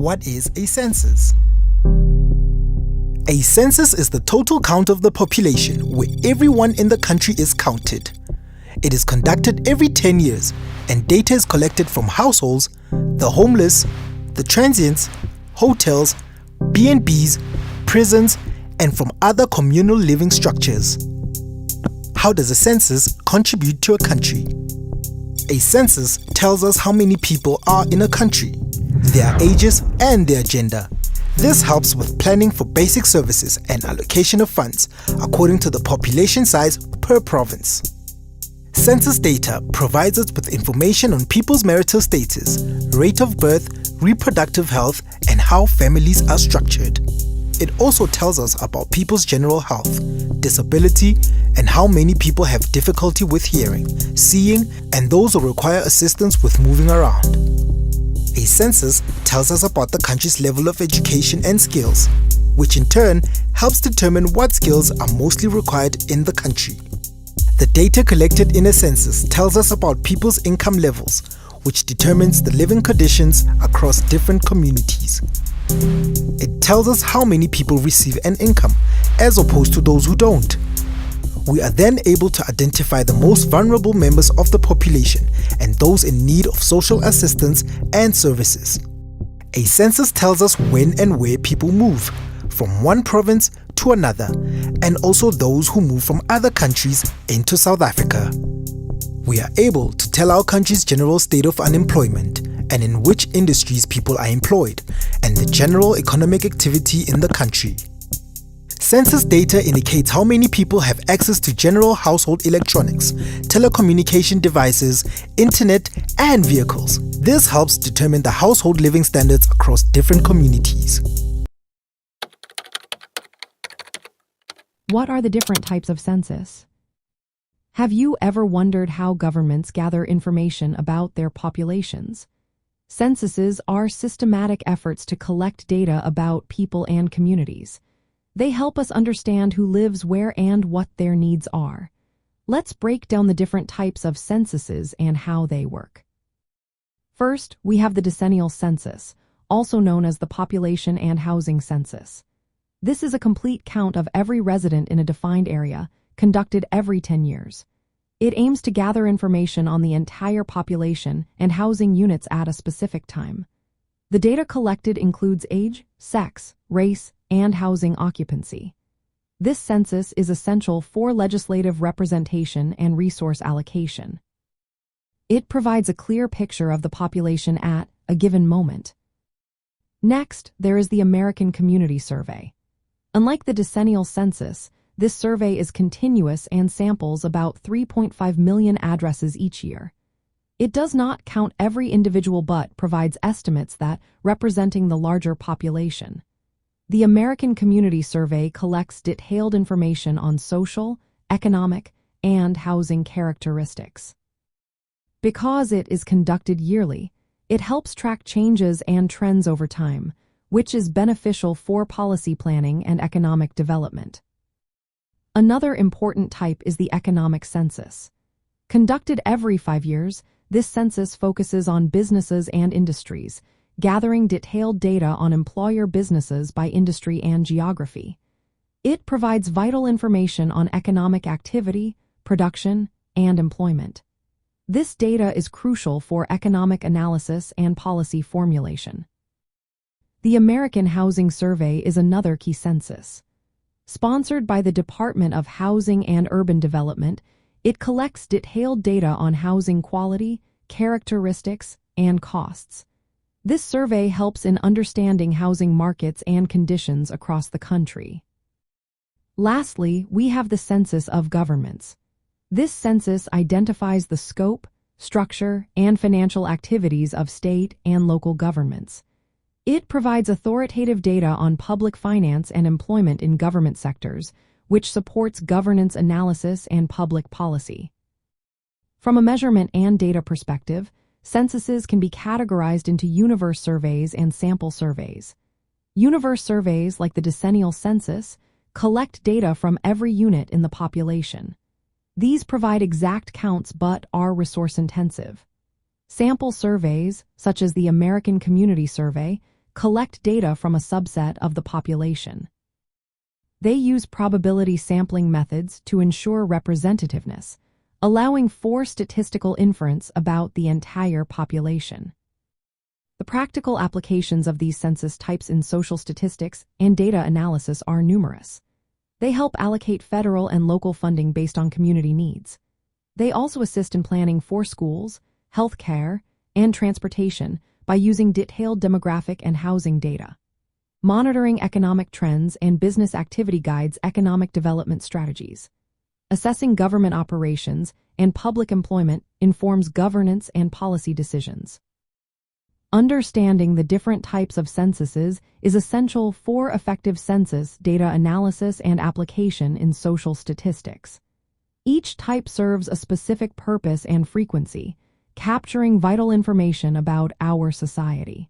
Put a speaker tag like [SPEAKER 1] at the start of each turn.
[SPEAKER 1] What is a census? A census is the total count of the population where everyone in the country is counted. It is conducted every 10 years and data is collected from households, the homeless, the transients, hotels, B&Bs, prisons, and from other communal living structures. How does a census contribute to a country? A census tells us how many people are in a country, their ages, and their gender. This helps with planning for basic services and allocation of funds according to the population size per province. Census data provides us with information on people's marital status, rate of birth, reproductive health, and how families are structured. It also tells us about people's general health, disability, and how many people have difficulty with hearing, seeing, and those who require assistance with moving around. A census tells us about the country's level of education and skills, which in turn helps determine what skills are mostly required in the country. The data collected in a census tells us about people's income levels, which determines the living conditions across different communities. It tells us how many people receive an income, as opposed to those who don't. We are then able to identify the most vulnerable members of the population and those in need of social assistance and services. A census tells us when and where people move, from one province to another, and also those who move from other countries into South Africa. We are able to tell our country's general state of unemployment and in which industries people are employed, and the general economic activity in the country. Census data indicates how many people have access to general household electronics, telecommunication devices, internet, and vehicles. This helps determine the household living standards across different communities.
[SPEAKER 2] What are the different types of census? Have you ever wondered how governments gather information about their populations? Censuses are systematic efforts to collect data about people and communities. They help us understand who lives where and what their needs are. Let's break down the different types of censuses and how they work. First, we have the decennial census, also known as the population and housing census. This is a complete count of every resident in a defined area, conducted every 10 years. It aims to gather information on the entire population and housing units at a specific time. The data collected includes age, sex, race, and housing occupancy. This census is essential for legislative representation and resource allocation. It provides a clear picture of the population at a given moment. Next, there is the American Community Survey. Unlike the decennial census, this survey is continuous and samples about 3.5 million addresses each year. It does not count every individual but provides estimates that representing the larger population. The American Community Survey collects detailed information on social, economic, and housing characteristics. Because it is conducted yearly, it helps track changes and trends over time, which is beneficial for policy planning and economic development. Another important type is the economic census. Conducted every 5 years, this census focuses on businesses and industries, gathering detailed data on employer businesses by industry and geography. It provides vital information on economic activity, production, and employment. This data is crucial for economic analysis and policy formulation. The American Housing Survey is another key census. Sponsored by the Department of Housing and Urban Development, it collects detailed data on housing quality, characteristics, and costs. This survey helps in understanding housing markets and conditions across the country. Lastly, we have the Census of Governments. This census identifies the scope, structure, and financial activities of state and local governments. It provides authoritative data on public finance and employment in government sectors, which supports governance analysis and public policy. From a measurement and data perspective, censuses can be categorized into universe surveys and sample surveys. Universe surveys, like the decennial census, collect data from every unit in the population. These provide exact counts but are resource-intensive. Sample surveys, such as the American Community Survey, collect data from a subset of the population. They use probability sampling methods to ensure representativeness, allowing for statistical inference about the entire population. The practical applications of these census types in social statistics and data analysis are numerous. They help allocate federal and local funding based on community needs. They also assist in planning for schools, health care, and transportation by using detailed demographic and housing data. Monitoring economic trends and business activity guides economic development strategies. Assessing government operations and public employment informs governance and policy decisions. Understanding the different types of censuses is essential for effective census data analysis and application in social statistics. Each type serves a specific purpose and frequency, capturing vital information about our society.